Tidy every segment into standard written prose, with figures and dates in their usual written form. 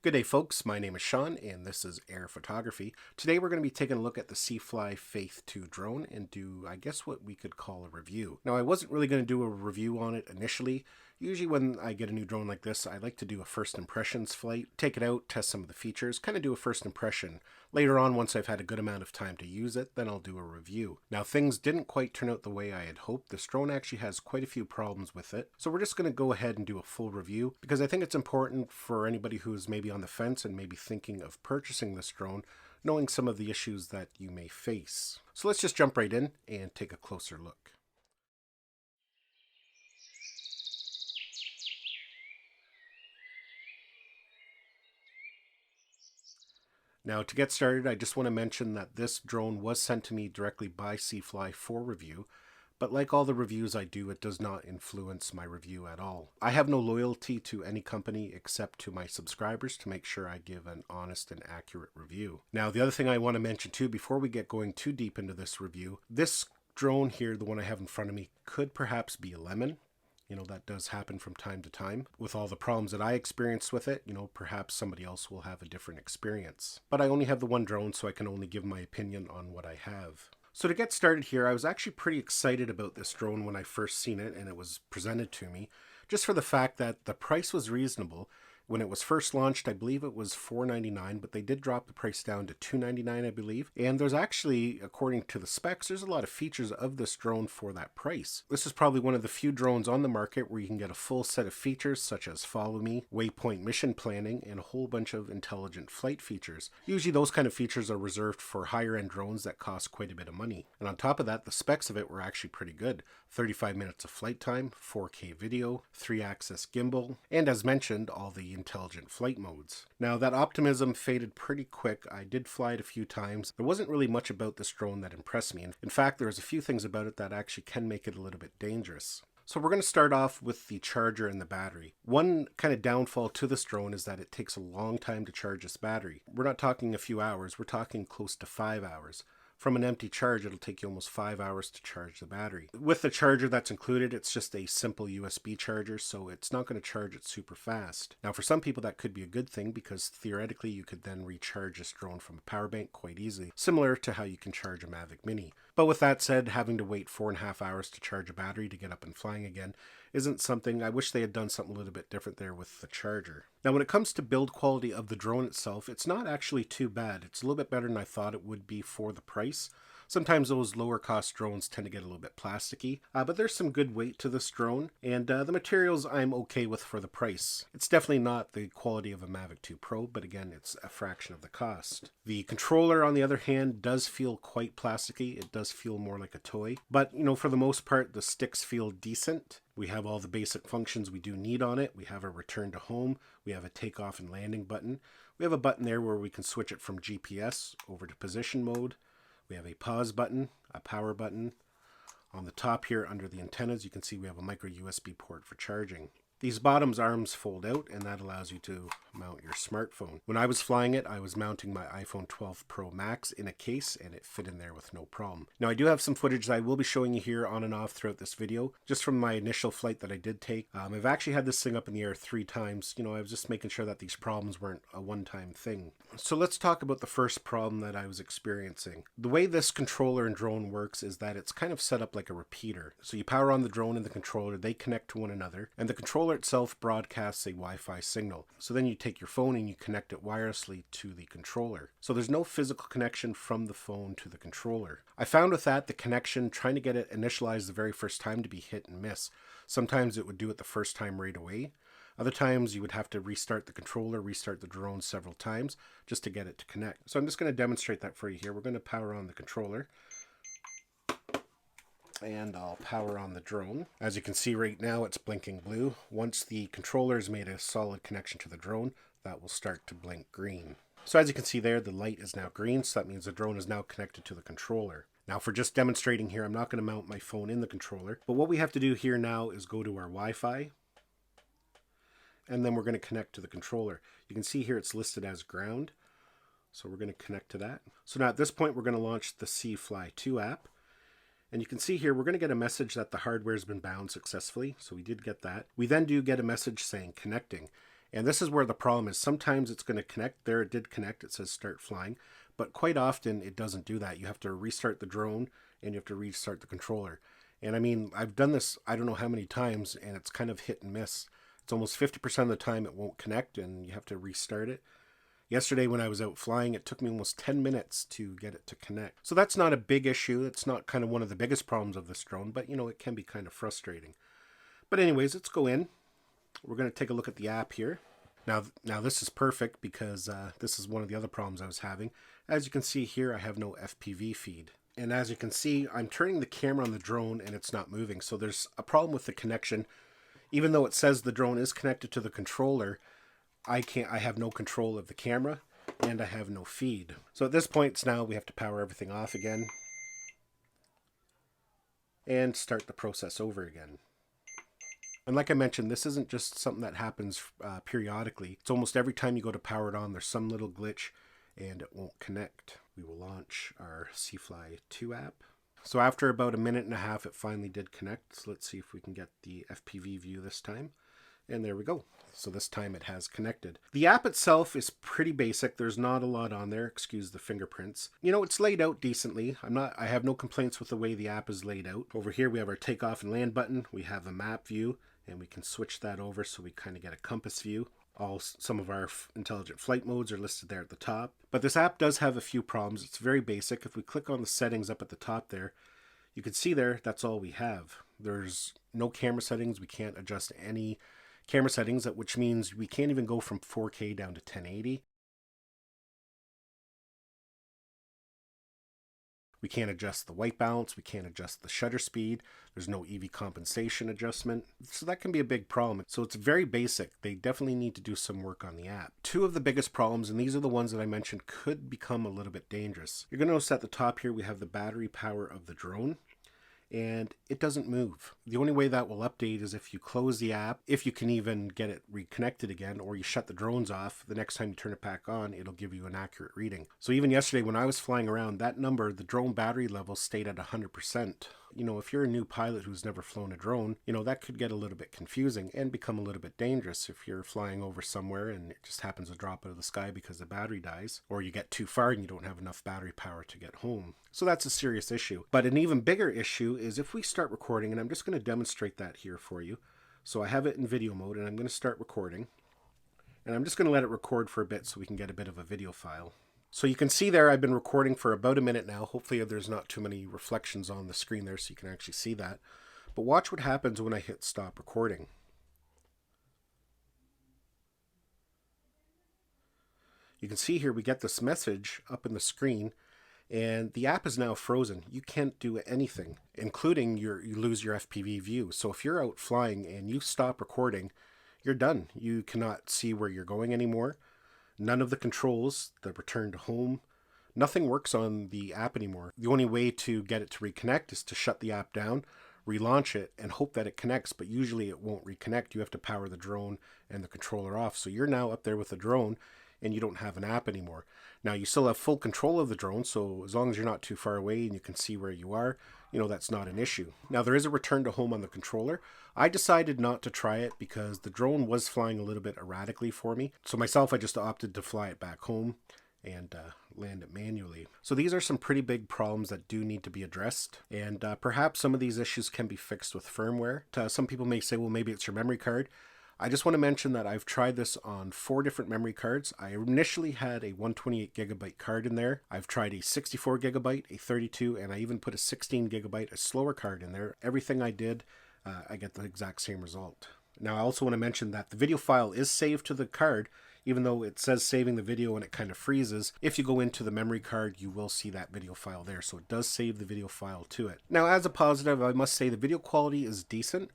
Good day, folks. My name is Sean, and this is Air Photography. Today, we're going to be taking a look at the Seafly Faith 2 drone and do, I guess, what we could call a review. Now, I wasn't really going to do a review on it initially. Usually, when I get a new drone like this, I like to do a first impressions flight, take it out, test some of the features, kind of do a first impression. Later on, once I've had a good amount of time to use it, then I'll do a review. Now, things didn't quite turn out the way I had hoped. This drone actually has quite a few problems with it, so we're just going to go ahead and do a full review because I think it's important for anybody who's maybe on the fence and maybe thinking of purchasing this drone, knowing some of the issues that you may face. So let's just jump right in and take a closer look. Now, to get started, I just want to mention that this drone was sent to me directly by Seafly for review, but like all the reviews I do, it does not influence my review at all. I have no loyalty to any company except to my subscribers to make sure I give an honest and accurate review. Now, the other thing I want to mention too, before we get going too deep into this review, this drone here, the one I have in front of me, could perhaps be a lemon. That does happen from time to time. With all the problems that I experienced with it, perhaps somebody else will have a different experience. But I only have the one drone, so I can only give my opinion on what I have. So to get started here, I was actually pretty excited about this drone when I first seen it and it was presented to me, just for the fact that the price was reasonable. When it was first launched, I believe it was $4.99, but they did drop the price down to $2.99, I believe. And there's actually, according to the specs, there's a lot of features of this drone for that price. This is probably one of the few drones on the market where you can get a full set of features such as follow me, waypoint mission planning, and a whole bunch of intelligent flight features. Usually those kind of features are reserved for higher end drones that cost quite a bit of money. And on top of that, the specs of it were actually pretty good. 35 minutes of flight time, 4K video, 3-axis gimbal, and as mentioned, all the intelligent flight modes. Now, that optimism faded pretty quick. I did fly it a few times. There wasn't really much about this drone that impressed me. In fact, there's a few things about it that actually can make it a little bit dangerous. So we're going to start off with the charger and the battery. One kind of downfall to this drone is that it takes a long time to charge this battery. We're not talking a few hours, we're talking close to 5 hours. From an empty charge, it'll take you almost 5 hours to charge the battery. With the charger that's included, it's just a simple USB charger, so it's not going to charge it super fast. Now, for some people, that could be a good thing because theoretically, you could then recharge this drone from a power bank quite easily, similar to how you can charge a Mavic Mini. But with that said, having to wait 4.5 hours to charge a battery to get up and flying again isn't something. I wish they had done something a little bit different there with the charger. Now, when it comes to build quality of the drone itself, it's not actually too bad. It's a little bit better than I thought it would be for the price. Sometimes those lower cost drones tend to get a little bit plasticky, but there's some good weight to this drone, and the materials I'm okay with for the price. It's definitely not the quality of a Mavic 2 Pro, but again, it's a fraction of the cost. The controller, on the other hand, does feel quite plasticky. It does feel more like a toy, but for the most part, the sticks feel decent. We have all the basic functions we do need on it. We have a return to home. We have a takeoff and landing button. We have a button there where we can switch it from GPS over to position mode. We have a pause button, a power button. On the top here under the antennas, you can see we have a micro USB port for charging. These bottoms arms fold out, and that allows you to mount your smartphone. When I was flying it, I was mounting my iPhone 12 Pro Max in a case, and it fit in there with no problem. Now, I do have some footage that I will be showing you here on and off throughout this video, just from my initial flight that I did take. I've actually had this thing up in the air 3 times. I was just making sure that these problems weren't a one-time thing. So let's talk about the first problem that I was experiencing. The way this controller and drone works is that it's kind of set up like a repeater. So you power on the drone and the controller, they connect to one another, and the controller itself broadcasts a Wi-Fi signal. So then you take your phone and you connect it wirelessly to the controller. So there's no physical connection from the phone to the controller. I found with that, the connection, trying to get it initialized the very first time, to be hit and miss. Sometimes it would do it the first time right away. Other times you would have to restart the controller, restart the drone several times just to get it to connect. So I'm just going to demonstrate that for you here. We're going to power on the controller. And I'll power on the drone. As you can see right now, it's blinking blue. Once the controller has made a solid connection to the drone, that will start to blink green. So as you can see there, the light is now green, so that means the drone is now connected to the controller. Now, for just demonstrating here, I'm not going to mount my phone in the controller, but what we have to do here now is go to our Wi-Fi, and then we're going to connect to the controller. You can see here it's listed as ground, so we're going to connect to that. So now at this point, we're going to launch the Seafly 2 app. And you can see here, we're going to get a message that the hardware has been bound successfully. So we did get that. We then do get a message saying connecting. And this is where the problem is. Sometimes it's going to connect. There it did connect. It says start flying. But quite often it doesn't do that. You have to restart the drone and you have to restart the controller. And I mean, I've done this I don't know how many times, and it's kind of hit and miss. It's almost 50% of the time it won't connect and you have to restart it. Yesterday when I was out flying, it took me almost 10 minutes to get it to connect. So that's not a big issue. It's not kind of one of the biggest problems of this drone, but you know, it can be kind of frustrating. But anyways, let's go in. We're going to take a look at the app here. Now this is perfect because this is one of the other problems I was having. As you can see here, I have no FPV feed. And as you can see, I'm turning the camera on the drone and it's not moving. So there's a problem with the connection. Even though it says the drone is connected to the controller, I have no control of the camera and I have no feed. So at this point now we have to power everything off again and start the process over again. And like I mentioned, this isn't just something that happens periodically. It's almost every time you go to power it on, there's some little glitch and it won't connect. We will launch our CFly 2 app. So after about a minute and a half, it finally did connect. So let's see if we can get the FPV view this time. And there we go. So this time it has connected. The app itself is pretty basic. There's not a lot on there. Excuse the fingerprints. You know, it's laid out decently. I have no complaints with the way the app is laid out. Over here we have our takeoff and land button. We have a map view, and we can switch that over so we kind of get a compass view. Some of our intelligent flight modes are listed there at the top. But this app does have a few problems. It's very basic. If we click on the settings up at the top there, you can see there, that's all we have. There's no camera settings. We can't adjust any camera settings, which means we can't even go from 4K down to 1080. We can't adjust the white balance. We can't adjust the shutter speed. There's no EV compensation adjustment. So that can be a big problem. So it's very basic. They definitely need to do some work on the app. Two of the biggest problems, and these are the ones that I mentioned, could become a little bit dangerous. You're going to notice at the top here we have the battery power of the drone, and it doesn't move. The only way that will update is if you close the app, if you can even get it reconnected again, or you shut the drones off. The next time you turn it back on, it'll give you an accurate reading. So even yesterday when I was flying around, that number, the drone battery level, stayed at 100%. You know, if you're a new pilot who's never flown a drone, you know, that could get a little bit confusing and become a little bit dangerous if you're flying over somewhere and it just happens to drop out of the sky because the battery dies, or you get too far and you don't have enough battery power to get home. So that's a serious issue. But an even bigger issue is if we start recording, and I'm just going to demonstrate that here for you. So I have it in video mode and I'm going to start recording. And I'm just going to let it record for a bit so we can get a bit of a video file. So you can see there I've been recording for about a minute now. Hopefully there's not too many reflections on the screen there so you can actually see that. But watch what happens when I hit stop recording. You can see here we get this message up in the screen and the app is now frozen. You can't do anything, including you lose your FPV view. So if you're out flying and you stop recording, you're done. You cannot see where you're going anymore. None of the controls, the return to home, nothing works on the app anymore. The only way to get it to reconnect is to shut the app down, relaunch it, and hope that it connects, but usually it won't reconnect. You have to power the drone and the controller off. So you're now up there with the drone and you don't have an app anymore. Now you still have full control of the drone, so as long as you're not too far away and you can see where you are, you know, that's not an issue. Now there is a return to home on the controller. I decided not to try it because the drone was flying a little bit erratically for me. So myself, I just opted to fly it back home and land it manually. So these are some pretty big problems that do need to be addressed, and perhaps some of these issues can be fixed with firmware. Some people may say, well, maybe it's your memory card. I just want to mention that I've tried this on 4 different memory cards. I initially had a 128 gigabyte card in there. I've tried a 64 gigabyte, a 32, and I even put a 16 gigabyte, a slower card in there. Everything I did, I get the exact same result. Now I also want to mention that the video file is saved to the card, even though it says saving the video and it kind of freezes. If you go into the memory card, you will see that video file there. So it does save the video file to it. Now as a positive, I must say the video quality is decent.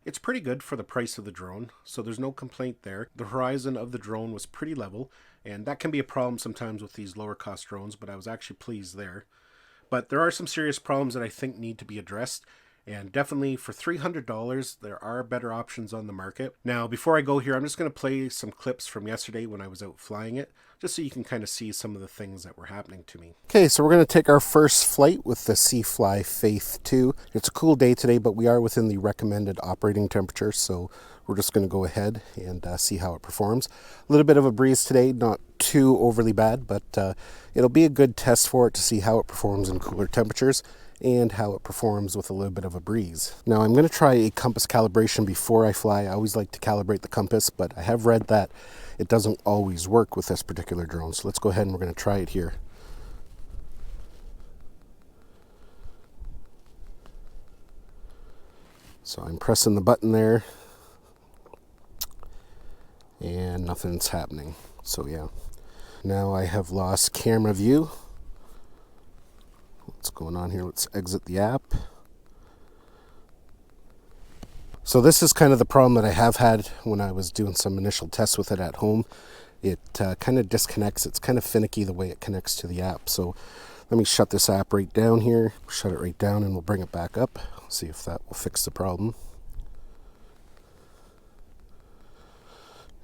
It's pretty good for the price of the drone, so there's no complaint there. The horizon of the drone was pretty level, and that can be a problem sometimes with these lower cost drones, but I was actually pleased there. But there are some serious problems that I think need to be addressed, And definitely for $300, there are better options on the market. Now, before I go here, I'm just going to play some clips from yesterday when I was out flying it, just so you can kind of see some of the things that were happening to me. Okay, so we're going to take our first flight with the Seafly Faith 2. It's a cool day today, but we are within the recommended operating temperature, so we're just going to go ahead and see how it performs. A little bit of a breeze today, not too overly bad, but it'll be a good test for it to see how it performs in cooler temperatures and how it performs with a little bit of a breeze. Now I'm going to try a compass calibration before I fly. I always like to calibrate the compass, but I have read that it doesn't always work with this particular drone. So let's go ahead and we're going to try it here. So I'm pressing the button there and nothing's happening. So yeah, now I have lost camera view. What's going on here? Let's exit the app. So this is kind of the problem that I have had when I was doing some initial tests with it at home. It kind of disconnects. It's kind of finicky the way it connects to the app. So let me shut this app right down here. Shut it right down and we'll bring it back up. See if that will fix the problem.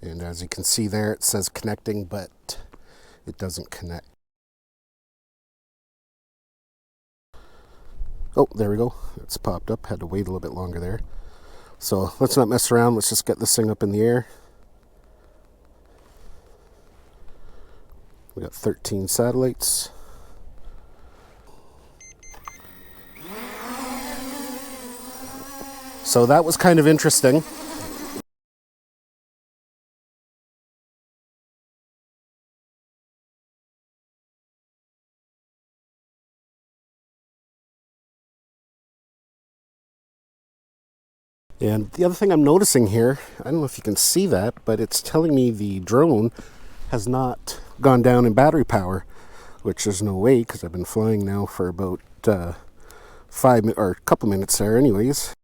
And as you can see there, it says connecting, but it doesn't connect. Oh, there we go. It's popped up. Had to wait a little bit longer there. So let's not mess around. Let's just get this thing up in the air. We got 13 satellites. So that was kind of interesting. And the other thing I'm noticing here, I don't know if you can see that, but it's telling me the drone has not gone down in battery power, which there's no way because I've been flying now for about 5 minutes or a couple minutes there anyways.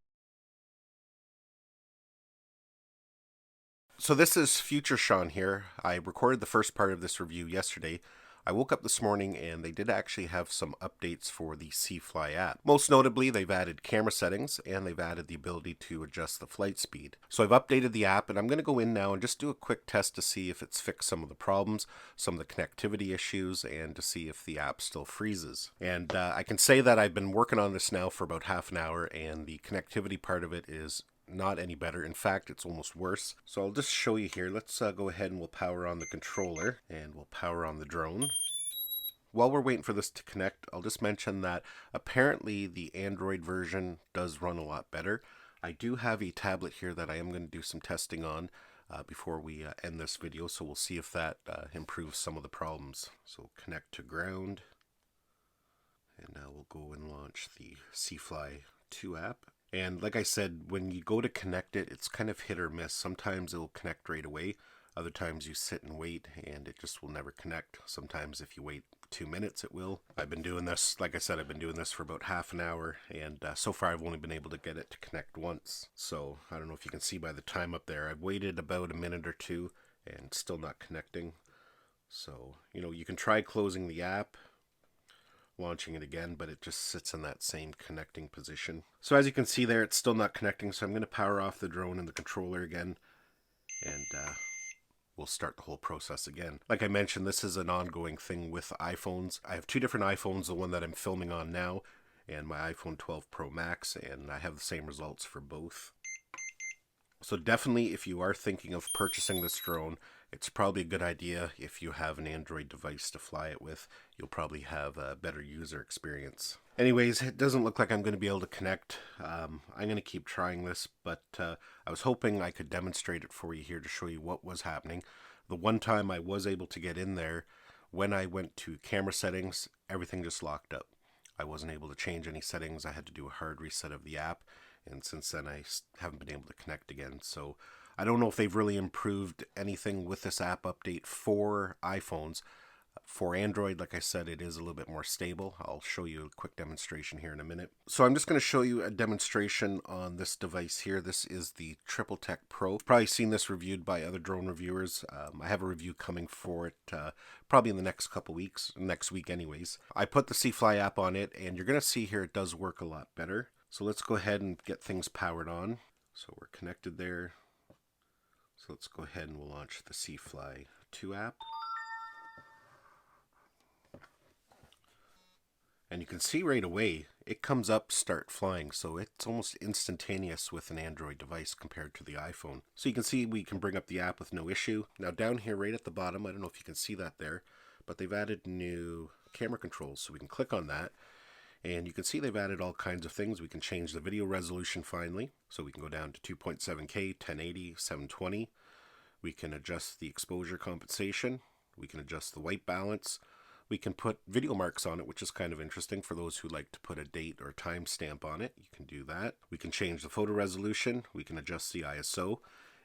So this is Future Sean here. I recorded the first part of this review yesterday. I woke up this morning and they did actually have some updates for the Seafly app. Most notably, they've added camera settings and they've added the ability to adjust the flight speed. So I've updated the app and I'm going to go in now and just do a quick test to see if it's fixed some of the problems, some of the connectivity issues, and to see if the app still freezes. And I can say that I've been working on this now for about half an hour and the connectivity part of it is not any better. In fact, it's almost worse. So I'll just show you here. Let's go ahead and we'll power on the controller and we'll power on the drone. While we're waiting for this to connect, I'll just mention that apparently the Android version does run a lot better. I do have a tablet here that I am going to do some testing on before we end this video, so we'll see if that improves some of the problems. So connect to ground, and now we'll go and launch the Seafly 2 app. And like I said, when you go to connect it, it's kind of hit or miss. Sometimes it'll connect right away. Other times you sit and wait and it just will never connect. Sometimes if you wait 2 minutes, it will. I've been doing this, like I said, I've been doing this for about half an hour, and so far I've only been able to get it to connect once. So I don't know if you can see by the time up there. I've waited about a minute or two and still not connecting. So, you know, you can try closing the app, launching it again, but it just sits in that same connecting position. So as you can see there, it's still not connecting, so I'm going to power off the drone and the controller again, and we'll start the whole process again. Like I mentioned, this is an ongoing thing with iPhones. I have two different iPhones, the one that I'm filming on now and my iPhone 12 Pro Max, and I have the same results for both. So definitely, if you are thinking of purchasing this drone, it's probably a good idea if you have an Android device to fly it with. You'll probably have a better user experience. Anyways, it doesn't look like I'm going to be able to connect. I'm going to keep trying this, but I was hoping I could demonstrate it for you here to show you what was happening. The one time I was able to get in there, when I went to camera settings, everything just locked up. I wasn't able to change any settings. I had to do a hard reset of the app, and since then I haven't been able to connect again. So I don't know if they've really improved anything with this app update for iPhones. For Android, like I said, it is a little bit more stable. I'll show you a quick demonstration here in a minute. So I'm just going to show you a demonstration on this device here. This is the Triple Tech Pro. You've probably seen this reviewed by other drone reviewers. I have a review coming for it probably in the next couple weeks, next week anyways. I put the Seafly app on it, and you're going to see here it does work a lot better. So let's go ahead and get things powered on. So we're connected there. So let's go ahead and we'll launch the C-Fly 2 app. And you can see right away, it comes up start flying, so it's almost instantaneous with an Android device compared to the iPhone. So you can see we can bring up the app with no issue. Now down here right at the bottom, I don't know if you can see that there, but they've added new camera controls, so we can click on that. And you can see they've added all kinds of things. We can change the video resolution finally, so we can go down to 2.7K, 1080, 720. We can adjust the exposure compensation. We can adjust the white balance. We can put video marks on it, which is kind of interesting for those who like to put a date or time stamp on it. You can do that. We can change the photo resolution. We can adjust the ISO.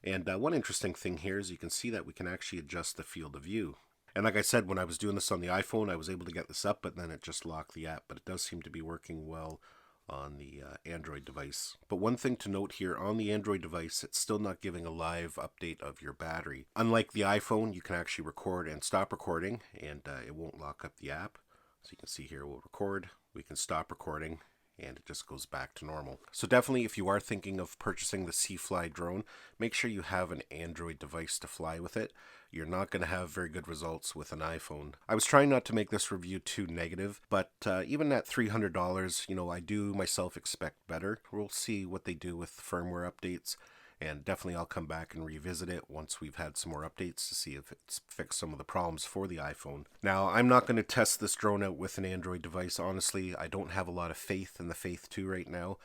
And one interesting thing here is you can see that we can actually adjust the field of view. And like I said, when I was doing this on the iPhone, I was able to get this up, but then it just locked the app. But it does seem to be working well on the Android device. But one thing to note here, on the Android device, it's still not giving a live update of your battery. Unlike the iPhone, you can actually record and stop recording, and it won't lock up the app. So you can see here, we'll record, we can stop recording, and it just goes back to normal. So definitely, if you are thinking of purchasing the C-Fly drone, make sure you have an Android device to fly with it. You're not going to have very good results with an iPhone. I was trying not to make this review too negative, but even at $300, you know, I do myself expect better. We'll see what they do with firmware updates, and definitely I'll come back and revisit it once we've had some more updates to see if it's fixed some of the problems for the iPhone. Now, I'm not going to test this drone out with an Android device. Honestly, I don't have a lot of faith in the Faith 2 right now,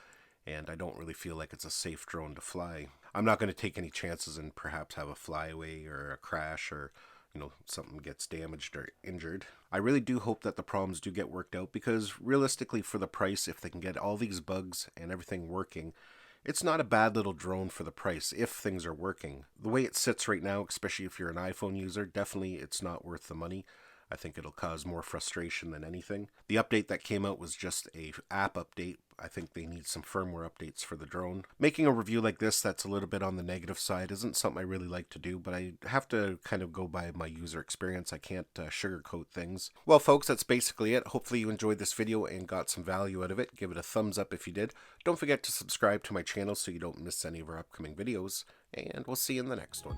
and I don't really feel like it's a safe drone to fly. I'm not going to take any chances and perhaps have a flyaway or a crash, or you know, something gets damaged or injured. I really do hope that the problems do get worked out, because realistically, for the price, if they can get all these bugs and everything working, it's not a bad little drone for the price if things are working. The way it sits right now, especially if you're an iPhone user, definitely it's not worth the money. I think it'll cause more frustration than anything. The update that came out was just a app update. I think they need some firmware updates for the drone. Making a review like this that's a little bit on the negative side isn't something I really like to do, but I have to kind of go by my user experience. I can't sugarcoat things. Well, folks, that's basically it. Hopefully you enjoyed this video and got some value out of it. Give it a thumbs up if you did. Don't forget to subscribe to my channel so you don't miss any of our upcoming videos, and we'll see you in the next one.